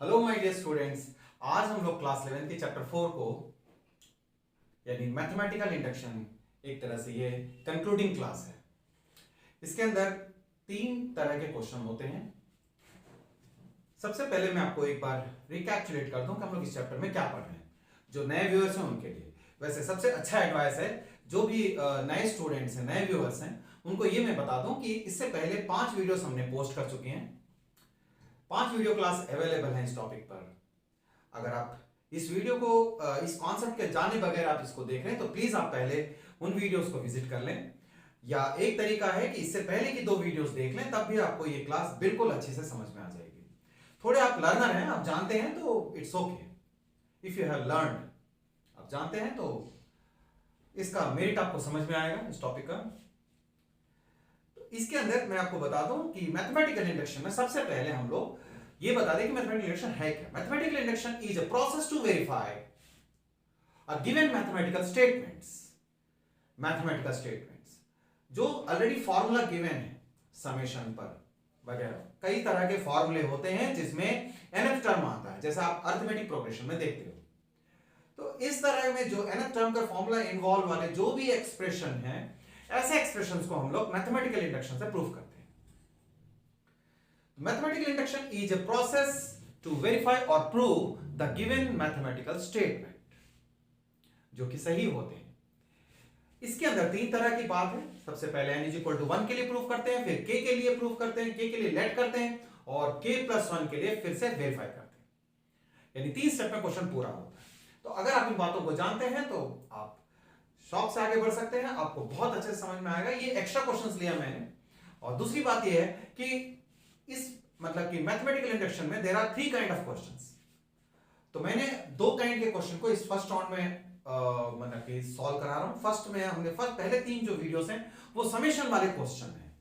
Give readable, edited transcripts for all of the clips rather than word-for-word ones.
Hello my dear students, आज हम लोग क्लास 11 के चैप्टर 4 को यानी मैथमेटिकल इंडक्शन, एक तरह से ये कंक्लूडिंग क्लास है। इसके अंदर 3 तरह के क्वेश्चन होते हैं। सबसे पहले मैं आपको एक बार रिकैप्चुलेट कर दूं कि हम लोग इस चैप्टर में क्या पढ़ रहे हैं। जो नए व्यूअर्स हैं उनके लिए वैसे सबसे अच्छा एडवाइस है, जो भी नए स्टूडेंट्स हैं, नए व्यूअर्स हैं, उनको ये मैं बता दूं कि इससे पहले 5 वीडियोस हमने पोस्ट कर चुके हैं। 5 वीडियो क्लास अवेलेबल हैं इस टॉपिक पर। अगर आप इस वीडियो को इस कॉन्सेप्ट के जाने बगैर आप इसको देख रहे हैं तो प्लीज आप पहले उन वीडियोस को विजिट कर लें, या एक तरीका है कि इससे पहले की 2 वीडियोस देख लें, तब भी आपको ये क्लास बिल्कुल अच्छे से समझ में आ जाएगी। थोड़े आप लर्नर हैं, आप जानते हैं तो it's okay. If you have learned, आप जानते हैं तो इसका मेरिट आपको समझ में आएगा इस टॉपिक का। तो इसके अंदर मैं आपको बता दूं कि मैथमेटिकल इंडक्शन में सबसे पहले हम लोग ये बता दें कि मैथमेटिकल इंडक्शन है क्या। Mathematical induction is a process to verify a given mathematical statements. Mathematical statements जो ऑलरेडी फॉर्मूला गिवन है, समेशन पर वगैरह कई तरह के फॉर्मूले होते हैं जिसमें nth टर्म आता है, जैसा आप अरिथमेटिक प्रोग्रेशन में देखते हो। तो इस तरह में जो nth टर्म का फॉर्मूला इन्वॉल्व वाले जो भी एक्सप्रेशन है, ऐसे एक्सप्रेशंस को हम लोग मैथमेटिकल इंडक्शन से प्रूव करते हैं। Mathematical induction is a process to verify or prove the given mathematical statement, जो कि सही होते हैं। इसके अंदर 3 तरह की बात है। सबसे पहले n = 1 के लिए प्रूव करते हैं, फिर k के लिए प्रूव करते हैं, k के लिए लेट करते हैं, और k + 1 के लिए फिर से वेरीफाई करते हैं। यानी 3 स्टेप में क्वेश्चन पूरा होता है। तो अगर आप इन बातों को जानते हैं तो आप शौक से आगे बढ़ सकते हैं, आपको बहुत अच्छे से समझ में आएगा। ये एक्स्ट्रा क्वेश्चंस लिया मैंने। और दूसरी बात ये है कि इस मतलब कि मैथमेटिकल इंडक्शन में there are 3 kind of questions. तो मैंने 2 काइंड के क्वेश्चन को इस फर्स्ट राउंड में मतलब कि सॉल्व करा रहा हूं। फर्स्ट में हमने पहले 3 जो वीडियोस हैं वो समेशन वाले क्वेश्चन हैं।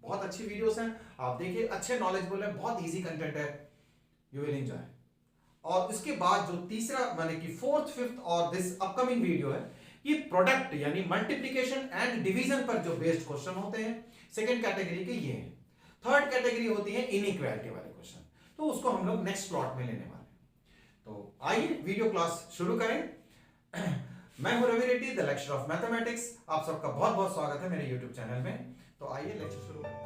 बहुत अच्छी वीडियोस हैं, आप देखिए, अच्छे नॉलेजेबल है, बहुत इजी कंटेंट है, यू विल एंजॉय। और उसके बाद जो तीसरा माने कि 4th 5th और दिस अपकमिंग वीडियो है, ये प्रोडक्ट यानी मल्टीप्लिकेशन एंड डिवीजन पर जो बेस्ड क्वेश्चन होते हैं, सेकंड कैटेगरी के ये हैं। थर्ड कैटेगरी होती है इनइक्वालिटी वाले क्वेश्चन, तो उसको हम लोग नेक्स्ट स्लॉट में लेने वाले हैं। तो आइए वीडियो क्लास शुरू करें। मैं हूं Ravi Reddy, the lecture of mathematics. आप सबका बहुत बहुत स्वागत है मेरे यूट्यूब चैनल में। तो आइए लेक्चर शुरू करें।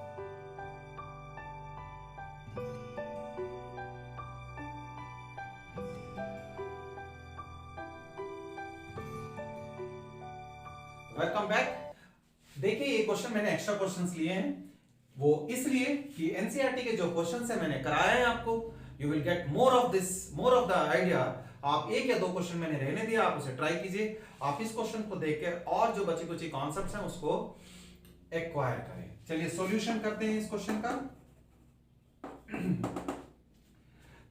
Welcome back. देखिए, ये क्वेश्चन मैंने एक्स्ट्रा क्वेश्चंस लिए हैं, वो इसलिए कि एनसीईआरटी के जो क्वेश्चंस है मैंने कराया है आपको। You will get more of the idea. आप 1 या 2 क्वेश्चन मैंने रहने दिया, आप उसे ट्राई कीजिए। आप इस क्वेश्चन को देख के और जो बची कुछ कॉन्सेप्ट्स हैं उसको एक्वायर करें। चलिए सॉल्यूशन करते हैं इस क्वेश्चन का।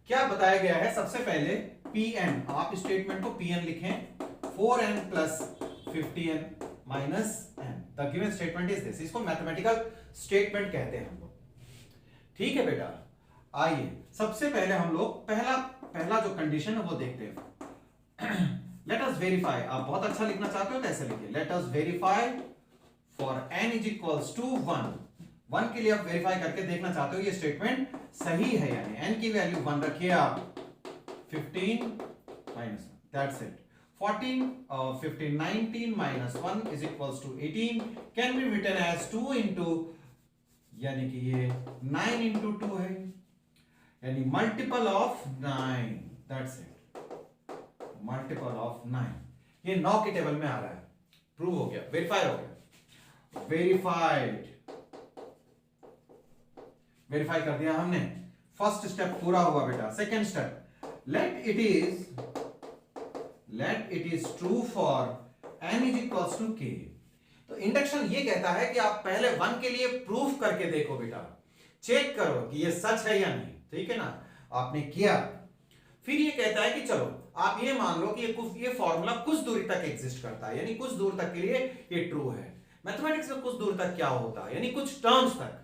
क्या बताया गया है? सबसे पहले Pn, आप स्टेटमेंट को Pn लिखें, 4n + 50n - n। The given statement is this. इसको मैथमेटिकल स्टेटमेंट कहते हैं हम लोग। ठीक है बेटा, आइए सबसे पहले हम लोग पहला जो कंडीशन है वो देखते हैं। Let us verify. आप बहुत अच्छा लिखना चाहते हो तो ऐसे लिखिए, let us verify for n = 1। 1 के लिए आप वेरीफाई करके देखना चाहते हो ये स्टेटमेंट सही है, यानी n की वैल्यू 1 रखिए आप। 15 - 1, that's it. 15 - 19 - 1 = 18 can be written as 2 into, यानी कि ये 9 into 2 है, यानी multiple of 9, that's it, multiple of 9। ये 9 के टेबल में आ रहा है। प्रूव हो गया, वेरीफाई हो गया, वेरीफाइड, वेरीफाई कर दिया हमने। फर्स्ट स्टेप पूरा हुआ बेटा। Second step, late it is true for n = k। तो इंडक्शन ये कहता है कि आप पहले 1 के लिए प्रूफ करके देखो बेटा, चेक करो कि ये सच है या नहीं। ठीक है ना, आपने किया। फिर ये कहता है कि चलो आप ये मान लो कि ये फॉर्मूला कुछ दूरी तक एग्जिस्ट करता है, यानी कुछ दूर तक के लिए ये ट्रू है। मैथमेटिक्स में कुछ दूर तक क्या होता है, यानी कुछ टर्म्स तक।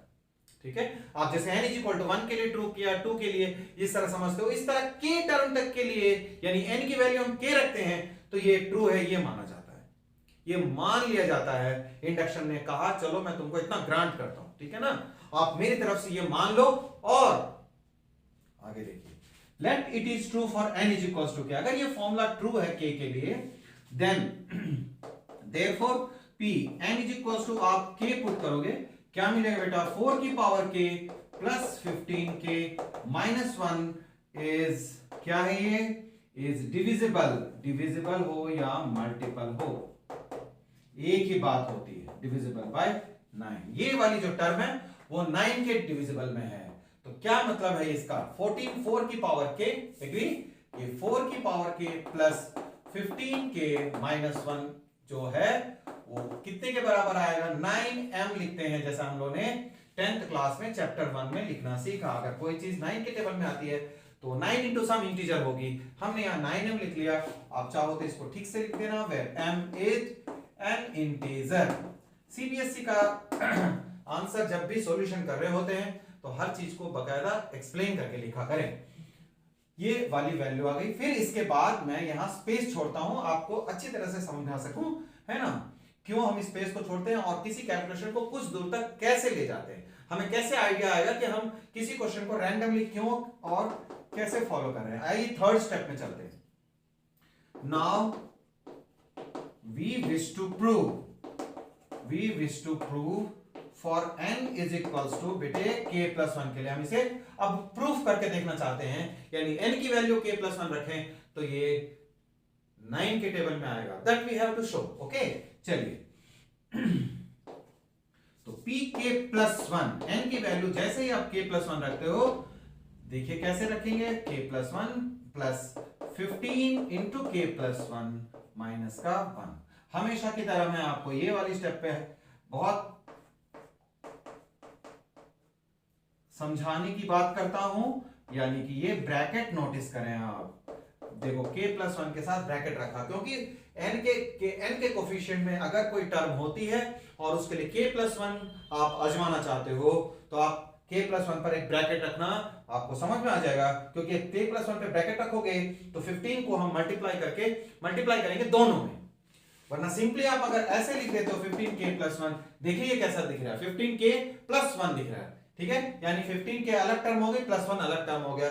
ठीक है, आप जैसे n = 1 के लिए ट्रू किया, 2 के लिए इस तरह समझते हो, इस तरह k टर्म तक के लिए, यानी n की वैल्यू हम k रखते हैं तो ये ट्रू है, ये माना जाता है, ये मान लिया जाता है। इंडक्शन ने कहा चलो मैं तुमको इतना ग्रांट करता हूं, ठीक है ना, आप मेरी तरफ से ये मान लो। और आगे देखिए, let it is true for n is equals to K, अगर ये फॉर्मूला ट्रू है k के लिए, then therefore p n is equals to, आप k पुट करोगे, क्या मिलेगा बेटा, 4 की power k plus 15k minus 1 is, क्या है ये, इज डिविजिबल, डिविजिबल हो या मल्टीपल हो, एक ही बात होती है, डिविजिबल बाय 9। ये वाली जो टर्म है वो 9 के डिविजिबल में है। तो क्या मतलब है इसका, 14 4 की पावर के, एग्री, ये 4 की पावर के प्लस 15 के माइनस 1 जो है वो कितने के बराबर आएगा, 9m लिखते हैं, जैसा हम लोगों ने 10th क्लास में चैप्टर 1 में लिखना सीखा। अगर कोई चीज 9 के टेबल में आती है तो 9 इंटू सम इंटीजर होगी, हमने यहाँ 9m लिख लिया। आप चाहो तो इसको ठीक से लिख देना, where m is an integer. CBSE का आंसर जब भी सॉल्यूशन कर रहे होते हैं तो हर चीज को बकायदा एक्सप्लेन करके लिखा करें। ये वाली वैल्यू आ गई, फिर इसके बाद मैं यहां स्पेस छोड़ता हूं, आपको अच्छी तरह से समझा सकूं, है ना, क्यों हम स्पेस को छोड़ते हैं और किसी कैलकुलेशन को कुछ दूर तक कैसे ले जाते हैं, हमें कैसे आइडिया आएगा कि हम किसी क्वेश्चन को रैंडमली क्यों और कैसे फॉलो कर रहे हैं। आइए थर्ड स्टेप में चलते हैं। Now we wish to prove for n is equals to, बेटे k plus 1 के लिए हम इसे अब प्रूफ करके देखना चाहते हैं, यानी n की वैल्यू k plus 1 रखें तो ये 9 के टेबल में आएगा, that we have to show, okay. चलिए तो pk plus 1, n की वैल्यू जैसे ही आप k plus 1 रखते हो, देखिए कैसे रखेंगे, k plus 1 plus 15 into k plus 1 minus का 1। हमेशा की तरह मैं आपको ये वाली स्टेप पे बहुत समझाने की बात करता हूं, यानी कि ये ब्रैकेट नोटिस करें आप, देखो k प्लस 1 के साथ ब्रैकेट रखा, क्योंकि n के कोफिशिएंट में अगर कोई टर्म होती है और उसके लिए k प्लस 1 आप आजमाना चाहते हो तो आप k प्लस 1 पर एक ब्रैकेट रखना, आपको समझ में आ जाएगा, क्योंकि k प्लस 1 पे ब्रैकेट रखोगे तो 15 को हम मल्टीप्लाई करेंगे दोनों में, वरना सिंपली आप अगर ऐसे लिख देते हो 15k प्लस 1, देखिए ये कैसा दिख रहा है, 15k प्लस 1 दिख रहा है, ठीक है, यानी 15k अलग टर्म हो गई, प्लस 1 अलग टर्म हो गया।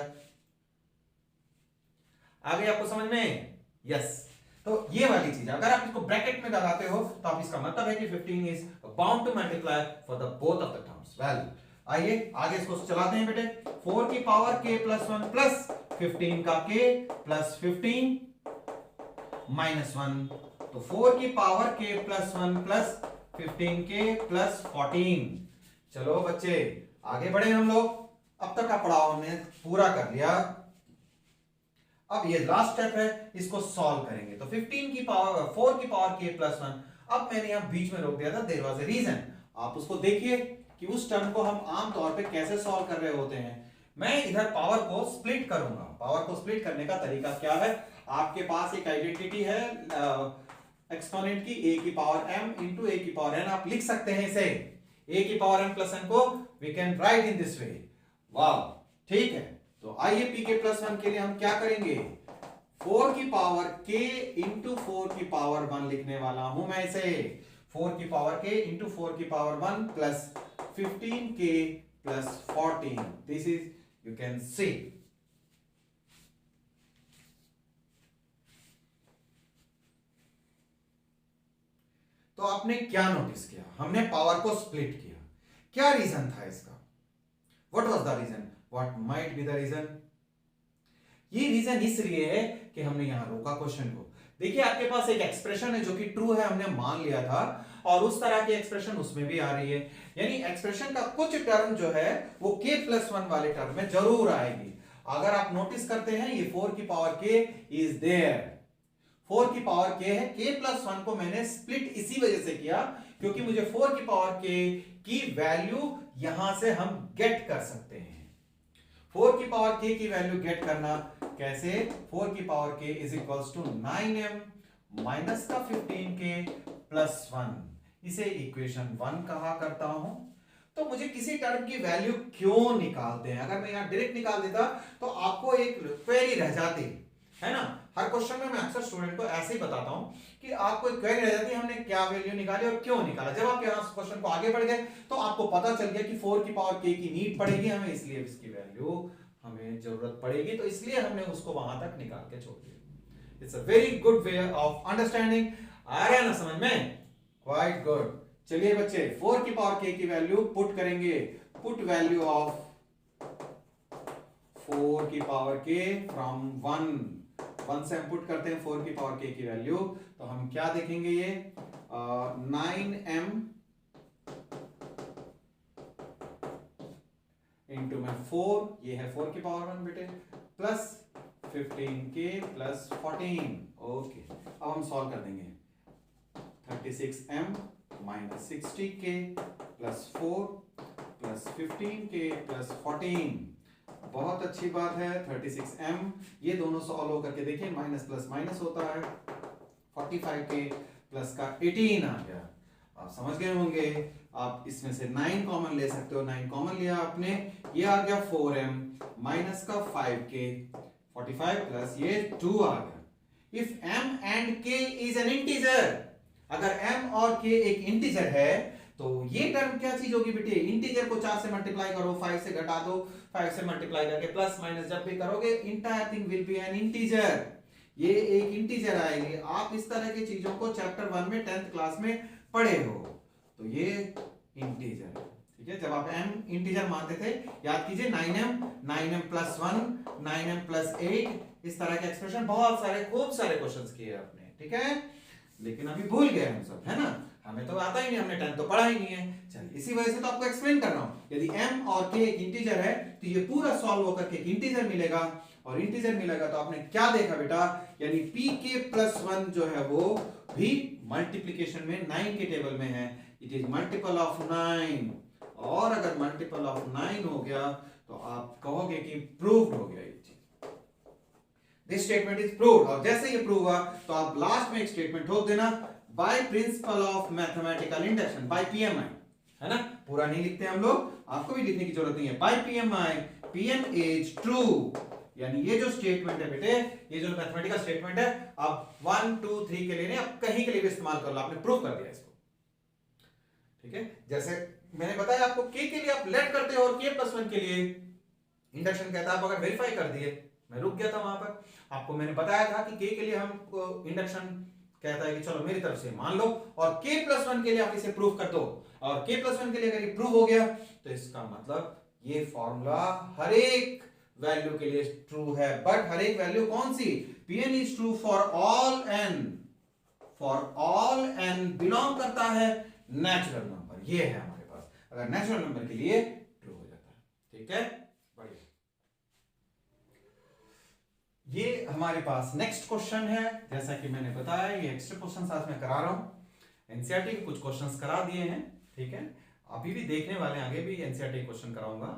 आगे आपको समझ में, यस। तो ये वाली चीज अगर आप इसको ब्रैकेट में लगाते हो तो आप इसका मतलब है कि 15 is bound to multiply for the both of the terms value. आइए आगे इसको चलाते हैं बेटे, 4 की पावर k प्लस 1 प्लस 15 का k प्लस 15 माइनस 1, तो 4 की power k plus 1 plus 15k plus 14। चलो बच्चे आगे बढ़े हम लोग, अब तक का पढ़ाओ हमने पूरा कर लिया, अब ये लास्ट स्टेप है, इसको सॉल्व करेंगे। तो 15 की पावर 4 की पावर k प्लस 1, अब मैंने यहां बीच में रोक दिया था, देयर वाज अ रीजन, आप उसको देखिए कि उस टर्म को हम आम तौर पे कैसे सॉल्व कर रहे होते हैं। मैं इधर पावर को स्प्लिट करूंगा, पावर को स्प्लिट करने का तरीका क्या है, आपके पास एक आइडेंटिटी है एक्सपोनेंट की, a की पावर m इंटू a की पावर n, आप लिख सकते हैं इसे a की पावर m प्लस n को we can write in this way, वाह, ठीक है। तो आइए pk प्लस 1 के लिए हम क्या करेंगे, 4 की पावर k इंटू 4 की पावर 1 लिखने वाला हूं मैं इसे, 4 की पावर k इंटू 4 की power 1 plus 15k plus 14, this is you can see. तो आपने क्या नोटिस किया, हमने पावर को स्प्लिट किया, क्या रीजन था इसका, what was the reason, what might be the reason. ये रीजन इसलिए है कि हमने यहां रोका क्वेश्चन को। देखिए आपके पास एक एक्सप्रेशन है जो कि ट्रू है, हमने मान लिया था, और उस तरह की एक्सप्रेशन उसमें भी आ रही है, यानी एक्सप्रेशन का कुछ टर्म जो है वो k प्लस 1 वाले टर्म में जरूर आएगी। अगर आप नोटिस करते हैं ये 4 की पावर k इज देयर, 4 की पावर k है, k प्लस 1 को मैंने स्प्लिट इसी वजह से किया क्योंकि मुझे 4 की पावर k की वैल्यू यहां से हम गेट कर सकते हैं। 4 की पावर k की वैल्यू गेट करना कैसे, 4 की power k is equals to 9m minus का 15k प्लस 1, इसे इक्वेशन 1 कहा करता हूं। तो मुझे किसी टर्म की वैल्यू क्यों निकालते हैं, अगर मैं यहां डायरेक्ट निकाल देता तो आपको एक क्वेरी रह जाती है ना। हर क्वेश्चन में मैं अक्सर स्टूडेंट को ऐसे ही बताता हूं कि आपको एक क्वेरी रह जाती है, हमने क्या वैल्यू निकाली और क्यों निकाला। जब आप यहां क्वेश्चन को आगे बढ़ गए तो आपको पता चल गया कि 4 की पावर k की नीड पड़ेगी हमें, इसलिए इसकी वैल्यू हमें जरूरत पड़ेगी, तो इसलिए हमने उसको वहां तक निकाल के छोड़ दिया। It's a very good way of understanding. आ रहा है ना समझ में? Quite good. चलिए बच्चे 4 की पावर k की वैल्यू पुट करेंगे। पुट वैल्यू ऑफ 4 की पावर k फ्रॉम 1 से हम पुट करते हैं 4 की पावर k की वैल्यू, तो हम क्या देखेंगे, ये 9m इंटू में 4, ये है 4 की पावर 1 बेटे, प्लस 15k प्लस 14। ओके, अब हम सॉल्व कर देंगे। 36m minus 60k plus 4 plus 15k plus 14। बहुत अच्छी बात है। 36m, ये दोनों सॉल्व होकर के देखिए, माइनस प्लस माइनस होता है, 45k प्लस का 18 आ गया। आप समझ गए होंगे। आप इसमें से 9 कॉमन ले सकते हो, 9 कॉमन लिया आपने, ये आ गया 4m माइनस का 5k, 45 प्लस ये 2 आ गया। If m and k is an integer, अगर m और k एक इंटीजर है तो ये टर्म क्या चीज होगी बेटे? इंटीजर को 4 से मल्टीप्लाई करो, 5 से घटा दो, 5 से मल्टीप्लाई करके प्लस माइनस जब भी करोगे, entire thing will be N integer. ये एक इंटीजर आएगी। आप इस तरह की चीजों को चैप्टर 1 में 10th क्लास में पढ़े हो, तो ये इंटीजर है, ठीक है। जब आप m इंटीजर मानते थे, याद कीजिए 9m प्लस 1, 9m प्लस 8, इस तरह के एक्सप्रेशन बहुत सारे, खूब सारे क्वेश्चंस किए आपने, ठीक है। लेकिन अभी भूल गए हम सब, है ना, हमें तो आता ही नहीं, हमने 10 तो पढ़ा ही नहीं है। चलिए, इसी वजह से तो आपको एक्सप्लेन कर रहा हूं। यदि m और k एक इंटीजर है तो ये पूरा सॉल्व होकर के एक इंटीजर मिलेगा, और इंटीजर मिलेगा तो आपने क्या देखा बेटा, यानी pk प्लस 1 जो है वो भी मल्टीप्लीकेशन में 9 के टेबल में है। इट इज मल्टीपल ऑफ 9, और अगर मल्टीपल ऑफ 9 हो गया तो आप कहोगे कि प्रूव्ड हो गया ये चीज। दिस स्टेटमेंट इज प्रूव्ड, और जैसे ये प्रूव हुआ तो आप लास्ट में एक स्टेटमेंट ठोक देना, by principle of mathematical induction, by PMI, है ना। पूरा नहीं लिखते हम लोग, आपको भी लिखने की जरूरत नहीं है। By PMI, PM is true, यानी ये जो स्टेटमेंट है बेटे, ये जो मैथमेटिकल स्टेटमेंट है, आप 1 2 3 के लिए नहीं, आप कहीं के लिए भी इस्तेमाल कर लो, आपने प्रूव कर दिया इसको, ठीक है। जैसे मैंने बताया आपको, k के लिए आप लेट करते हो और k प्लस 1 के लिए इंडक्शन कहता है, आप अगर वेरीफाई कर दिए, मैं रुक गया था वहां पर, आपको मैंने बताया था कि k के लिए हम इंडक्शन कहता है कि चलो मेरी तरफ से मान लो, और k प्लस 1 के लिए आप इसे प्रूव कर दो, और k प्लस 1 के लिए अगर ये प्रूव हो गया तो इसका मतलब ये फॉर्मूला हर एक वैल्यू के लिए ट्रू है। बट हर एक वैल्यू कौन सी? Pn is true for all n, for all n belong करता है नेचुरल नंबर, ये है हमारे पास, अगर नेचुरल नंबर के लिए ट्रू हो जाता है, ठीक है। बढ़िया, ये हमारे पास नेक्स्ट क्वेश्चन है। जैसा कि मैंने बताया, ये एक्स्ट्रा क्वेश्चन आज मैं करा रहा हूं, एनसीईआरटी के कुछ क्वेश्चंस करा दिए हैं, ठीक है। अभी भी देखने वाले, आगे भी एनसीईआरटी क्वेश्चन कराऊंगा।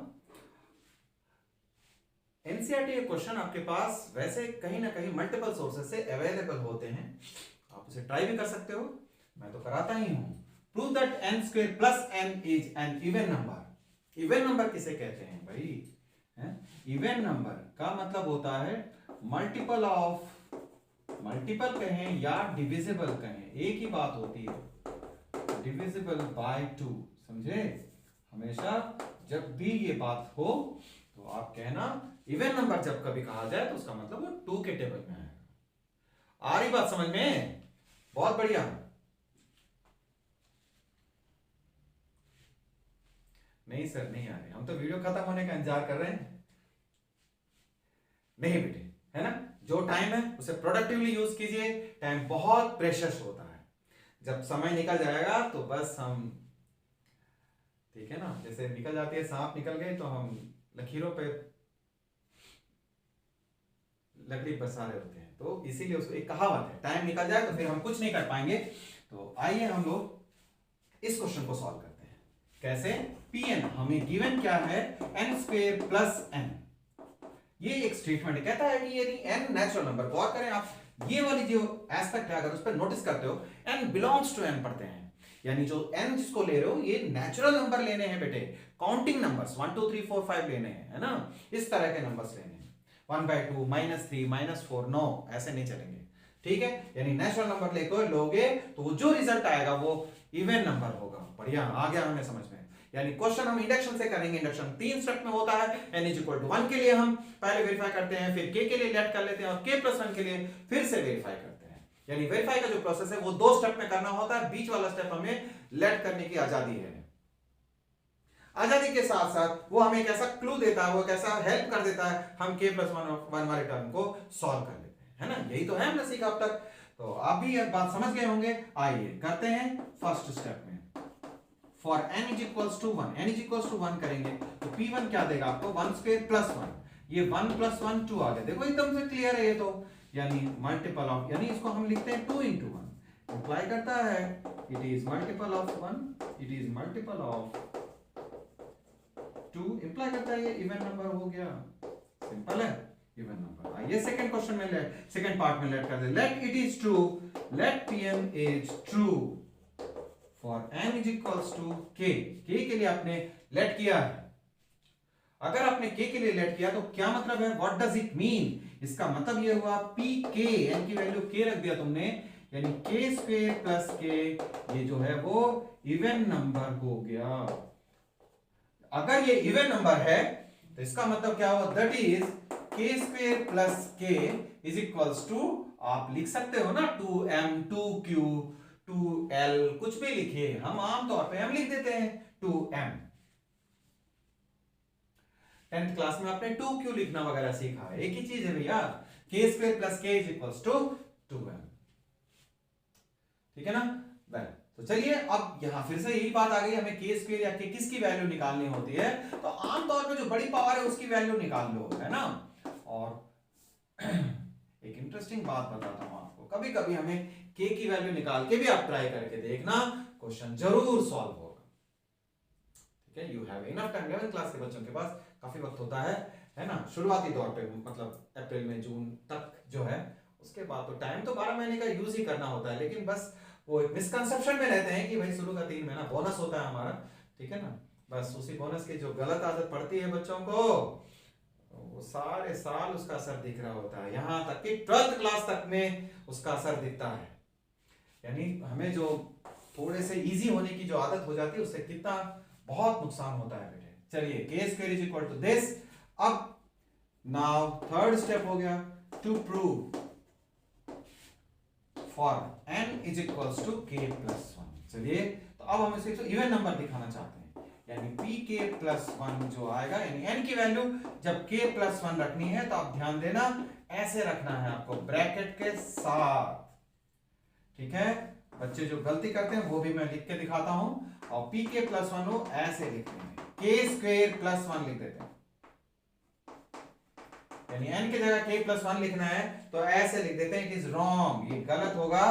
एनसीईआरटी के क्वेश्चन आपके पास वैसे कहीं ना कहीं मल्टीपल सोर्सेज से अवेलेबल होते हैं, आप उसे ट्राई भी कर सकते हो, मैं तो कराता ही हूं। Prove that n square plus n is an even number. Even number किसे कहते हैं भाई? इवन नंबर का मतलब होता है मल्टीपल ऑफ, मल्टीपल कहें या डिविजिबल कहें, एक ही बात होती है, डिविजिबल बाय 2, समझे। हमेशा जब भी ये बात हो तो आप कहना इवन नंबर जब कभी कहा जाए तो उसका मतलब वो 2 के टेबल में है। आ रही बात समझ में? बहुत बढ़िया। नहीं सर नहीं आ रही, हम तो वीडियो खत्म होने का इंतजार कर रहे हैं। नहीं बेटे, है ना, जो टाइम है उसे प्रोडक्टिवली यूज कीजिए। टाइम बहुत प्रेशियस होता है, जब समय निकल जाएगा तो बस हम, ठीक है ना, जैसे निकल जाती है, सांप निकल गए तो हम लकीरों पे लकड़ी बरसा रहे होते हैं, तो इसीलिए उसको एक कहावत है, टाइम निकल जाए तो फिर हम कुछ नहीं कर पाएंगे। तो आइए हम लोग इस क्वेश्चन को सॉल्व करते हैं। कैसे? Pn हमें गिवन क्या है, n स्क्वायर प्लस n, ये एक स्टेटमेंट कहता है कि यदि n नेचुरल नंबर, गौर करें आप, ये वाली जो एस्पेक्ट है अगर उस पर नोटिस करते हो, n बिलोंग्स टू n पढ़ते हैं, यानी जो n जिसको ले रहे हो ये नेचुरल नंबर लेने हैं बेटे, काउंटिंग नंबर्स 1 2 3 4 5 लेने हैं, है ना, इस तरह के नंबर्स लेने हैं। 1/2 -3 -4, नो, ऐसे नहीं चलेंगे, ठीक है। यानी नेचुरल नंबर लेकर लोगे तो वो जो रिजल्ट आएगा वो इवन नंबर होगा। बढ़िया, आ गया हमें समझ में। यानी क्वेश्चन हम इंडक्शन से करेंगे। इंडक्शन 3 स्टेप में होता है। n इज इक्वल टू 1 के लिए हम पहले वेरीफाई करते हैं, फिर k के लिए लेट कर लेते हैं और k प्लस 1 के लिए फिर से वेरीफाई करते हैं। यानी वेरीफाई का जो प्रोसेस है वो 2 स्टेप में करना होता है। बीच वाला स्टेप हमें लेट करने की आजादी है। आजादी के साथ साथ वो हमें एक ऐसा क्लू देता है, वो एक ऐसा हेल्प कर देता है, हम k प्लस 1 वाले टर्म को सॉल्व कर लेते हैं, है ना। यही तो है हमने सीखा अब तक। तो आप भी ये बात समझ गए होंगे। आइए करते हैं फर्स्ट स्टेप में। For n is equals to 1, n is equals to 1 करेंगे तो p1 क्या देगा आपको 1 स्क्वायर प्लस 1। ये 1 प्लस 1 2 आ गया। देखो एकदम से क्लियर है ये तो। यानी मल्टीपल ऑफ, यानी इसको हम लिखते हैं 2 into 1, इंप्लाई करता है it is multiple of 1, it is multiple of 2, imply करता है ये इवन नंबर हो गया। सिंपल है, इवन नंबर। आइए सेकंड क्वेश्चन में ले, सेकंड पार्ट में लेट कर दे। Let it is true, let pn is true for n is equals to k। k के लिए आपने लेट किया है। अगर आपने k के लिए लेट किया तो क्या मतलब है, व्हाट डज इट मीन? इसका मतलब ये हुआ pk, n की वैल्यू k रख दिया तुमने, यानी k स्क्वायर प्लस k, ये जो है वो इवन नंबर हो गया। अगर ये इवन नंबर है तो इसका मतलब क्या हुआ, that is k square plus k is equals to, आप लिख सकते हो ना 2m 2q 2l, कुछ भी लिखिए, हम आमतौर पे m लिख देते हैं 2m। 10th क्लास में आपने 2q लिखना वगैरह सीखा है, एक ही चीज है भैया, k square plus k is equals to 2m। ठीक है ना। वेल, तो चलिए अब यहां फिर से यही बात आ गई, हमें k स्क्वायर या k किसकी वैल्यू निकालनी होती है, तो आमतौर पे जो बड़ी पावर है उसकी वैल्यू निकाल लो, है ना। और एक इंटरेस्टिंग बात बताता हूं आपको, कभी कभी हमें k की वैल्यू निकाल के भी आप ट्राई करके देखना, क्वेश्चन जरूर सॉल्व होगा। ठीक है, you have enough time. 11th class के बच्चों के पास काफी वक्त होता है ना, शुरुआती दौर पे, मतलब अप्रैल में जून तक जो है, उसके बाद तो टाइम तो 12 महीने का यूज ही करना होता है, लेकिन बस वो एक मिसकंसेप्शन में रहते हैं कि भाई शुरू का 3 महीना बोनस होता है हमारा, ठीक है ना। बस उसी बोनस की जो गलत आदत पड़ती है बच्चों को, वो सारे साल उसका असर दिख रहा होता है, यहां तक कि 12th क्लास तक में उसका असर दिखता है। यानी हमें जो थोड़े से इजी होने की जो आदत हो जाती है, उससे कितना बहुत नुकसान होता है बेटे। चलिए k square is equal to this. अब नाउ थर्ड स्टेप हो गया, to prove for n is equals to k plus 1। चलिए तो अब हम इसे इवन नंबर दिखाना चाहते हैं, यानी pk प्लस 1 जो आएगा, यानी n की वैल्यू जब k प्लस 1 रखनी है तो आप ध्यान देना, ऐसे रखना है आपको ब्रैकेट के साथ। ठीक है, बच्चे जो गलती करते हैं वो भी मैं लिख के दिखाता हूं, और pk प्लस 1 हो ऐसे लिखते हैं, k स्क्वायर प्लस 1 लिख देते हैं, यानी n की जगह k प्लस 1 लिखना है तो ऐसे लिख देते हैं, इट इज रॉन्ग, ये गलत होगा,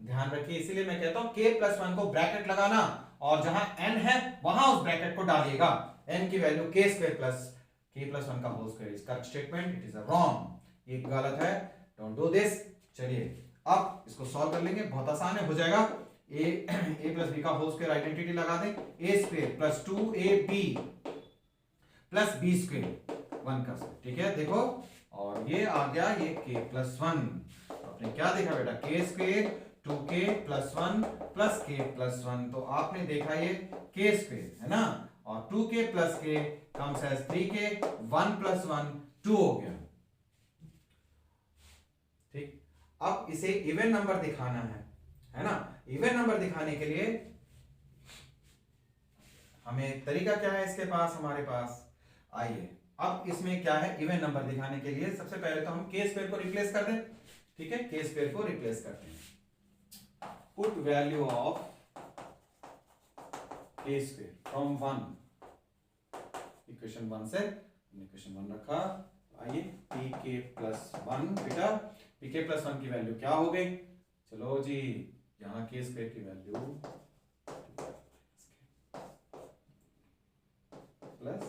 ध्यान रखिए। इसीलिए मैं कहता हूं k प्लस 1 को ब्रैकेट लगाना, और जहां n है वहां उस ब्रैकेट को डालिएगा, n की value k square plus k plus 1 का whole square is correct statement, it is a wrong, ये गलत है, डोंट डू दिस। चलिए अब इसको सॉल्व कर लेंगे, बहुत आसान है, हो जाएगा। a प्लस बी का होल स्क्वायर आइडेंटिटी लगा दें, a square plus 2ab plus b square 1 का स्क्वायर, ठीक है। देखो, और ये आ गया ये k प्लस 1, आपने क्या देखा बेटा, k square 2k plus 1 plus k plus 1, तो आपने देखा ये k स्क्वायर है ना, और 2k plus k comes as 3k, 1 plus 1 2 हो गया। ठीक, अब इसे इवन नंबर दिखाना है ना। इवन नंबर दिखाने के लिए हमें तरीका क्या है इसके पास, हमारे पास, आइए अब इसमें क्या है, इवन नंबर दिखाने के लिए सबसे पहले तो हम k स्क्वायर को रिप्लेस कर दें। ठीक है, k स्क्वायर को रिप्लेस करते हैं, put value of k square from 1, equation 1 से इक्वेशन 1 रखा। आइए pk प्लस 1, बेटा pk प्लस 1 की वैल्यू क्या हो गई, चलो जी, यहाँ k स्क्वायर की value plus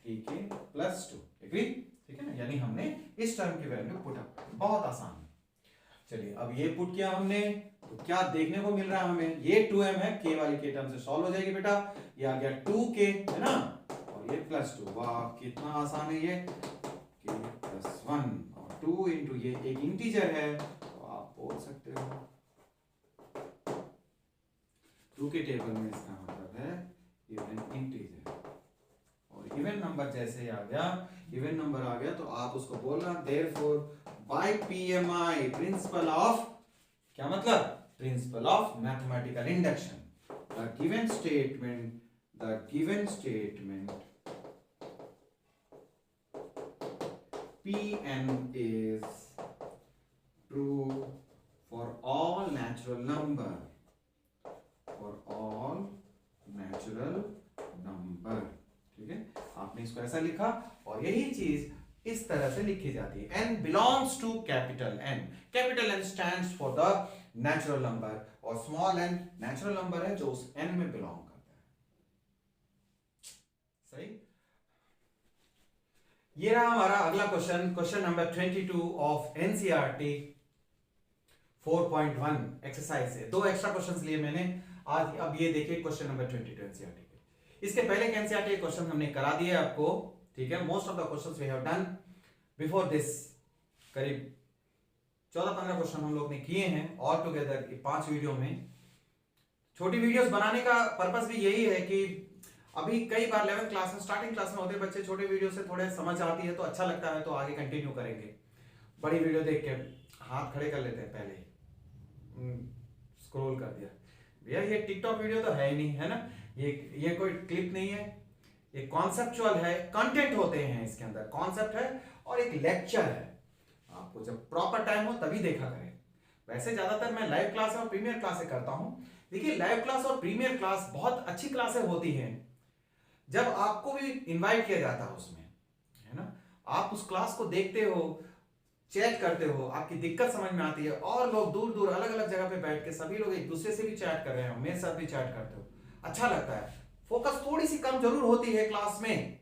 pk plus 2, agree, ठीक है ना। यानी हमने इस टर्म की वैल्यू पुट अप, बहुत आसान है। चलिए अब ये पुट किया हमने, तो क्या देखने को मिल रहा है हमें, ये 2m है, k वाली k टर्म से सॉल्व हो जाएगी बेटा, ये आ गया 2k है ना, और ये प्लस 2, वाह कितना आसान है ये, k प्लस 1 और 2 इंटू ये एक इंटीजर है, तो आप बोल सकते हो 2 के टेबल में इसका मतलब है इवन इंटीजर। इवन नंबर जैसे आ गया, इवन नंबर आ गया तो आप उसको बोलना therefore by PMI, principle of, क्या मतलब, principal of mathematical induction, the given statement Pn is true for all natural number, ठीक है। आपने इसको ऐसा लिखा और यही चीज इस तरह से लिखी जाती है। n belongs to capital N, capital N stands for the natural number और small n natural number है जो उस n में belong करता है। सही। ये रहा हमारा अगला question, question number 22 of NCERT 4.1 exercise से। दो एक्स्ट्रा क्वेश्चंस लिए मैंने आज। अब ये देखिए क्वेश्चन नंबर 22 एनसीईआरटी के। इसके पहले के एनसीईआरटी क्वेश्चन हमने करा दिए आपको, ठीक है। Most of the questions we have done before this. करीब 14-15 क्वेश्चन हम लोग ने किए हैं ऑल टुगेदर 5 वीडियो में। छोटी वीडियोस बनाने का पर्पस भी यही है कि अभी कई बार 11th क्लास में, स्टार्टिंग क्लास में होते बच्चे छोटे वीडियो से थोड़े समझ आती है तो अच्छा लगता है, तो आगे कंटिन्यू करेंगे। बड़ी वीडियो देख के हाथ खड़े कर लेते हैं, पहले स्क्रॉल कर दिया। भैया ये टिकटॉक वीडियो तो है ही नहीं, है ना, ये कोई क्लिप नहीं है, ये कॉन्सेप्चुअल है, कंटेंट होते हैं इसके अंदर, कॉन्सेप्ट है और एक लेक्चर है। आपको जब प्रॉपर टाइम हो तभी देखा करें। वैसे ज्यादातर मैं लाइव क्लास और प्रीमियर क्लासें करता हूं। देखिए लाइव क्लास और प्रीमियर क्लास बहुत अच्छी क्लासें होती हैं जब आपको भी इनवाइट किया जाता है उसमें, है ना। आप उस क्लास को देखते हो, चैट करते हो, आपकी दिक्कत समझ में आती है और लोग दूर दूर अलग अलग जगह पे बैठ के सभी लोग एक दूसरे से भी चैट कर रहे हो, मेरे साथ भी चैट करते हो, अच्छा लगता है। फोकस थोड़ी सी कम जरूर होती है क्लास में,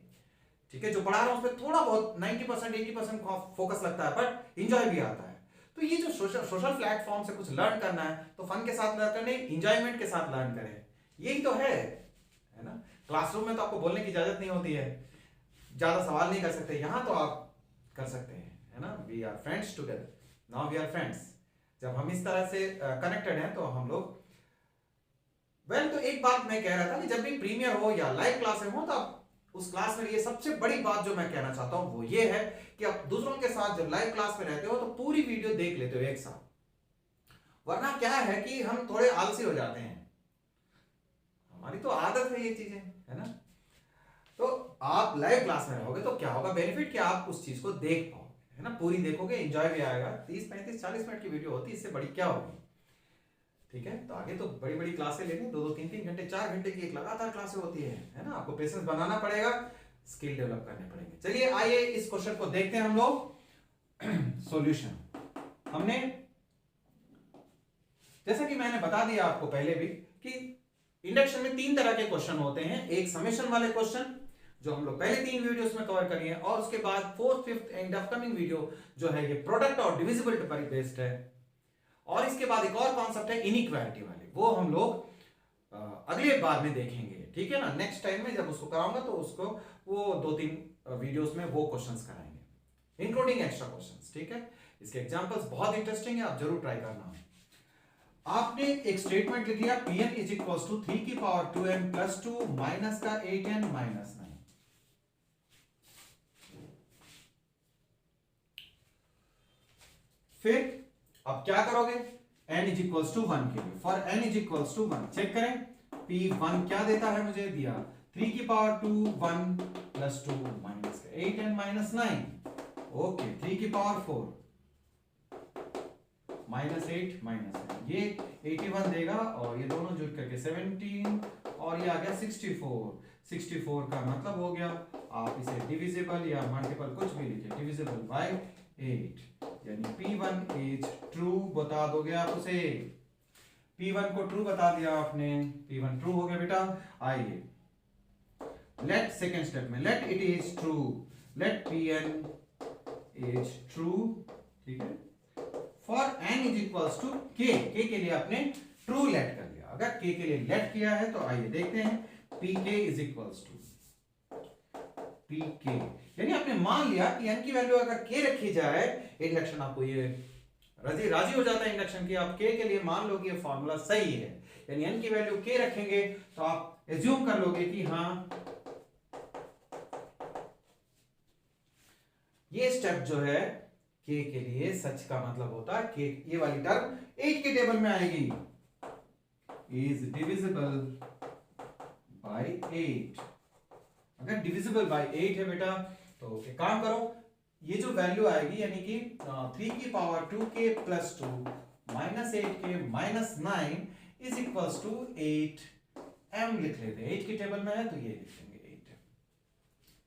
ठीक है, जो पढ़ा रहा हूं उस पर थोड़ा बहुत 90% 80% फोकस लगता है, बट इंजॉय भी आता है। तो ये जो सोशल प्लेटफॉर्म से कुछ लर्न करना है तो फन के साथ लर्न करने, इंजॉयमेंट के साथ लर्न करें, यही तो है ना। क्लासरूम में तो आपको बोलने की इजाजत नहीं होती है, ज्यादा सवाल नहीं कर सकते, यहां तो आप कर सकते हैं, है ना। We are friends together, now we are friends. जब हम इस तरह से कनेक्टेड हैं तो हम लोग तो एक बात मैं कह रहा था कि जब भी प्रीमियर हो या लाइव क्लासें हो तो आप उस क्लास में, ये सबसे बड़ी बात जो मैं कहना चाहता हूं वो ये है कि आप दूसरों के साथ जब लाइव क्लास में रहते हो तो पूरी वीडियो देख लेते हो एक साथ। वरना क्या है कि हम थोड़े आलसी हो जाते हैं, हमारी तो आदत है ये चीजें, है ना। तो आप लाइव क्लास में रहोगे तो क्या होगा बेनिफिट, कि आप उस चीज को देख पाओगे, है ना, पूरी देखोगे, एंजॉय भी आएगा। 30-35-40 मिनट की वीडियो होती है, इससे बड़ी क्या होगी, ठीक है। तो आगे तो बड़ी बड़ी क्लासें लेंगे, 2-2, 3-3 घंटे, 4 घंटे की एक लगातार क्लासें होती है ना। आपको पेशेंस बनाना पड़ेगा, स्किल डेवलप करने पड़ेंगे। चलिए आइए इस क्वेश्चन को देखते हैं हम लोग। सॉल्यूशन हमने, जैसा कि मैंने बता दिया आपको पहले भी, कि इंडक्शन में 3 तरह के क्वेश्चन होते हैं। एक समेशन वाले क्वेश्चन जो हम लोग पहले 3 वीडियोस में कवर करिए, और उसके बाद 4th, 5th and upcoming video जो है ये प्रोडक्ट और डिविजिबल पर बेस्ड है। और इसके बाद एक और कॉन्सेप्ट है इनइक्वालिटी वाले, वो हम लोग अगले बार में देखेंगे, ठीक है ना। नेक्स्ट टाइम में जब उसको कराऊंगा तो उसको वो 2-3 वीडियोस में वो क्वेश्चंस कराएंगे, इंक्लूडिंग एक्स्ट्रा क्वेश्चंस, ठीक है। इसके एग्जांपल्स बहुत इंटरेस्टिंग है, आप जरूर ट्राई करना। आपने एक स्टेटमेंट लिख दिया Pn इज इक्वल्स टू 3 की पावर 2n प्लस 2 माइनस का 8n माइनस 9। फिर अब क्या करोगे, n इज इक्वल्स टू 1 के लिए, for n is equals to 1 check करें। P1 क्या देता है, मुझे दिया 3 की पावर 2 1 प्लस 2 माइनस का 8n माइनस 9। ओके, 3 की पावर 4 माइनस 8 माइनस 9, ये 81 देगा, और ये दोनों जुड़ करके 17, और ये आ गया 64। 64 का मतलब हो गया, आप इसे डिविजिबल या मल्टीपल कुछ भी लिखे, डिविजिबल बाय 8, यानी P1 इज ट्रू बता दोगे आप उसे। P1 को ट्रू बता दिया आपने, P1 ट्रू हो गया बेटा। आइए लेट सेकेंड स्टेप में, let it is true, let Pn is true, ठीक है। For n is equals to k, k के लिए आपने ट्रू लेट कर लिया। अगर k के लिए लेट किया है तो आइए देखते हैं, pk is equals to pk, यानी आपने मान लिया कि n की वैल्यू अगर k रखी जाए, इंडक्शन आपको ये राजी हो जाता है इंडक्शन की, आप k के लिए मान लो कि ये फॉर्मूला सही है, यानी n की वैल्यू k रखेंगे तो आप एज्यूम कर लोगे कि हाँ ये स्टेप जो है k के लिए सच का मतलब होता है k, ये वाली टर्म 8 के टेबल में आएगी, is divisible by 8। अगर divisible by 8 है बेटा तो एक काम करो, ये जो वैल्यू आएगी यानी कि 3 की power 2k plus 2 minus 8k minus 9 is equals to 8m लिख लेते हैं। 8 के टेबल में है तो ये लिख लेंगे 8m।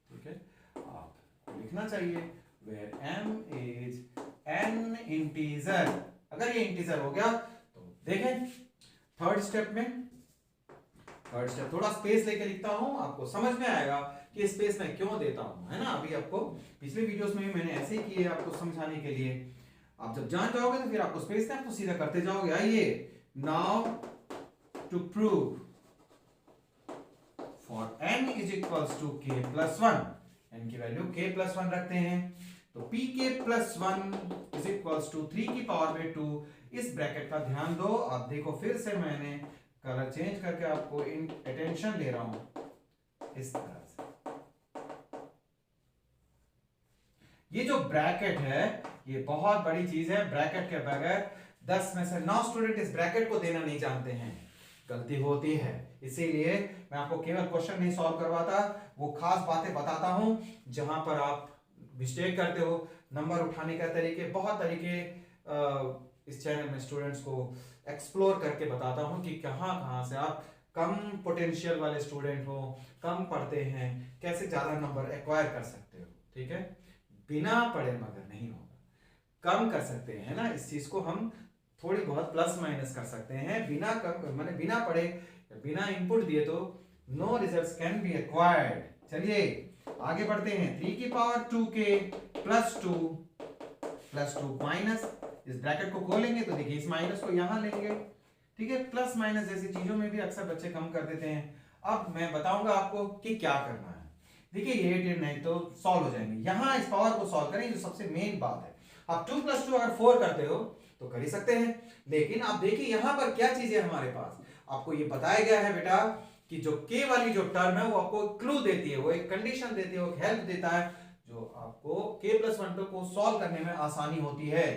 ठीक है, आप लिखना चाहिए where m is n integer. अगर ये इंटीजर हो गया तो देखें थर्ड स्टेप थोड़ा स्पेस लेके लिखता हूं, आपको समझ में आएगा कि स्पेस मैं क्यों देता हूं, है ना। अभी आपको पिछले वीडियोस में भी मैंने ऐसे ही किए आपको समझाने के लिए। आप जब जान जाओगे तो फिर आपको स्पेस दें, आप तो सीधा करते जाओगे। आइए, now to prove for n is equals to k plus 1, n की वैल्यू k प्लस 1 रखते हैं तो pk plus 1 is equals to 3 की पावर में 2। इस ब्रैकेट का ध्यान दो, आप देखो फिर से मैंने कलर चेंज करके आपको इन अटेंशन ले रहा हूं इस तरह से। ये जो ब्रैकेट है ये बहुत बड़ी चीज है, ब्रैकेट के बगैर 10 में से 9 स्टूडेंट इस ब्रैकेट को देना नहीं जानते हैं, गलती होती है। इसीलिए मैं आपको केवल क्वेश्चन नहीं सॉल्व करवाता, वो खास बातें बताता हूं जहां पर आप मिस्टेक करते हो। नंबर उठाने का तरीके, बहुत तरीके इस चैनल में स्टूडेंट्स को एक्सप्लोर करके बताता हूं कि कहां से आप कम पोटेंशियल वाले स्टूडेंट हो, कम पढ़ते हैं, कैसे ज्यादा नंबर एक्वायर कर सकते हो। ठीक है, बिना पढ़े मगर नहीं होगा, कम कर सकते हैं ना, इस चीज को हम थोड़ी बहुत प्लस माइनस कर सकते हैं। बिना मैंने बिना पढ़े बिना इनपुट दिए तो no results can be acquired. चलिए आगे बढ़ते हैं। 3 की पावर 2k प्लस 2 माइनस, इस ब्रैकेट को खोलेंगे तो देखिए इस माइनस को यहां लेंगे। ठीक है, प्लस माइनस जैसी चीजों में भी अक्सर बच्चे कम कर देते हैं। अब मैं बताऊंगा आपको कि क्या करना है। देखिए ये 8 नहीं तो सॉल्व हो जाएंगे, यहां इस पावर को सॉल्व करें, जो सबसे मेन बात है। आप 2 प्लस 2 अगर 4 करते हो तो कर ही सकते हैं, लेकिन आप देखिए यहां पर क्या चीज है हमारे पास। आपको ये बताया गया है बेटा कि जो k वाली जो टर्म है वो आपको क्लू देती है, वो एक कंडीशन देती है, वो एक हेल्प देता है जो आपको k प्लस 1 को सॉल्व करने में आसानी होती है।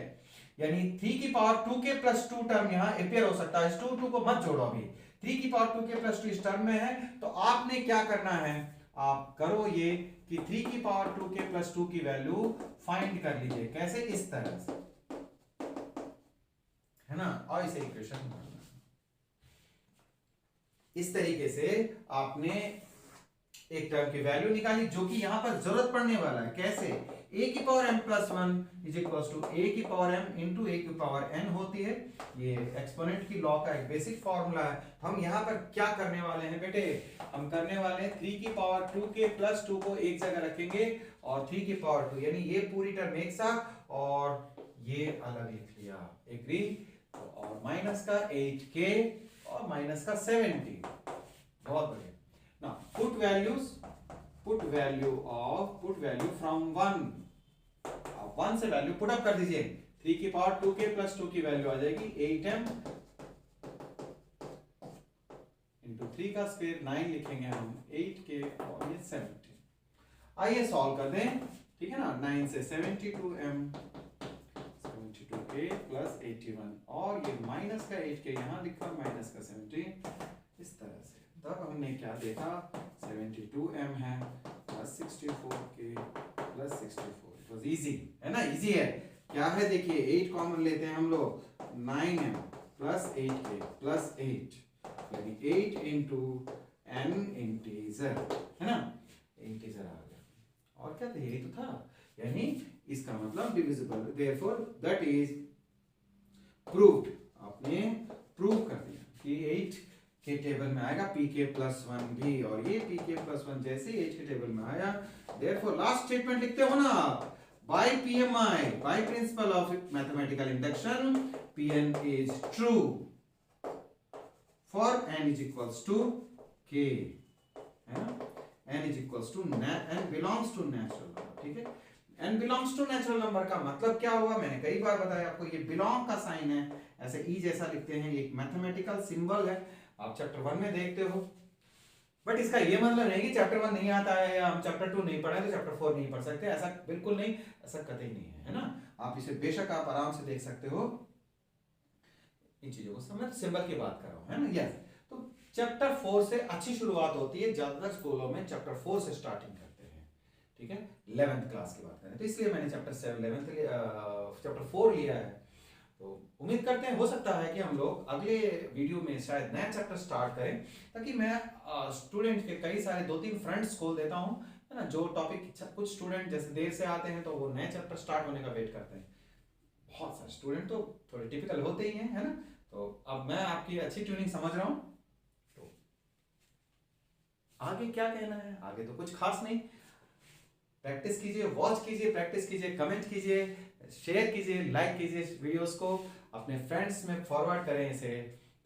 यानी 3 की पावर 2k प्लस 2 टर्म यहां अपियर हो सकता है। इस 2 को मत जोड़ो, अभी 3 की पावर 2k प्लस 2 इस टर्म में है तो आपने क्या करना है, आप करो ये कि 3 की पावर 2k प्लस 2 की वैल्यू फाइंड कर लीजिए। कैसे, इस तरह से, है ना। और इसे इक्वेशन इस तरीके से आपने एक टर्म की वैल्यू निकाली जो कि यहां पर जरूरत पड़ने वाला है। कैसे, a की power m plus 1 is equal to a की पावर m इंटू a की पावर n होती है। ये एक्सपोनेंट की लॉ का एक बेसिक फॉर्मूला है। हम यहाँ पर क्या करने वाले हैं बेटे, हम करने वाले हैं 3 की पावर 2k प्लस 2 को एक जगह रखेंगे और 3 की पावर 2 यानी ये पूरी टर्म एक साथ और ये अलग लिख लिया, एग्री। और माइनस का 8k और माइनस का 70, बहुत बढ़िया। Now put value from 1, 1 से वैल्यू पुट अप कर दीजिए। 3 की पावर 2k प्लस 2 की वैल्यू आ जाएगी 8m इंटू 3 का स्क्वायर 9 लिखेंगे हम 8k और ये 70। आइए सॉल्व कर दें, ठीक है ना। 9 से 72m 72k प्लस 81 और ये माइनस का 8k यहाँ लिखा, माइनस का 70 इस तरह से। तब हमने क्या देखा, 72m है plus 64k plus 64। It was easy, है ना, इजी है। क्या है देखिए, 8 कॉमन लेते हैं हम लोग, 9m प्लस 8k प्लस 8 यानी 8 इंटू n इंटीजर, है ना, इंटीजर आ गया। और क्या था, यही तो था, यानी इसका मतलब divisible, therefore that is proved. आपने प्रूव कर दिया कि 8 के टेबल में आएगा pk प्लस 1 भी, और ये pk प्लस 1 जैसे 8 के टेबल में आया, देयरफॉर लास्ट स्टेटमेंट लिखते हो ना आप, by PMI, by principle of mathematical induction, Pn is true for n is equals to k, है ना, n is equals to n belongs to natural number, ठीक है। n belongs to natural number का मतलब क्या हुआ, मैंने कई बार बताया आपको, ये belong का साइन है, ऐसे e जैसा लिखते हैं, एक मैथमेटिकल सिंबल है, आप चैप्टर 1 में देखते हो। बट इसका ये मतलब नहीं कि चैप्टर 1 नहीं आता है या हम चैप्टर 2 नहीं पढ़े तो चैप्टर 4 नहीं पढ़ सकते, ऐसा बिल्कुल नहीं, ऐसा कतई नहीं है, है ना। आप इसे बेशक आप आराम से देख सकते हो, इन चीजों को समझ, सिंबल की बात कर रहा हूं, है ना। यस, तो चैप्टर 4 से अच्छी शुरुआत होती है, ज्यादातर स्कूलों में चैप्टर 4 से स्टार्टिंग करते हैं, ठीक है। 11th क्लास की बात करें तो इसलिए मैंने चैप्टर 7 11th चैप्टर 4 लिया है। तो उम्मीद करते हैं, हो सकता है कि हम लोग अगले वीडियो में शायद नया चैप्टर स्टार्ट करें, ताकि मैं स्टूडेंट के कई सारे 2-3 फ्रेंड्स खोल देता हूं, है ना, जो टॉपिक, कुछ स्टूडेंट जैसे देर से आते हैं तो वो नए चैप्टर स्टार्ट होने का वेट करते हैं, बहुत सारे स्टूडेंट तो थोड़े टिपिकल होते ही हैं, है ना। तो अब मैं आपकी अच्छी ट्यूनिंग समझ रहा हूं, तो आगे क्या कहना है, आगे तो कुछ खास नहीं, प्रैक्टिस कीजिए, वॉच कीजिए, प्रैक्टिस कीजिए, कमेंट कीजिए, शेयर कीजिए, लाइक कीजिए इस वीडियोस को, अपने फ्रेंड्स में फॉरवर्ड करें इसे,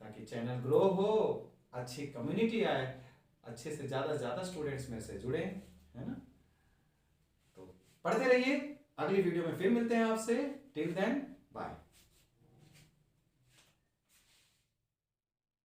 ताकि चैनल ग्रो हो, अच्छी कम्युनिटी आए, अच्छे से ज़्यादा स्टूडेंट्स में से जुड़े, है ना। तो पढ़ते रहिए, अगली वीडियो में फिर मिलते हैं आपसे, टिल देन बाय।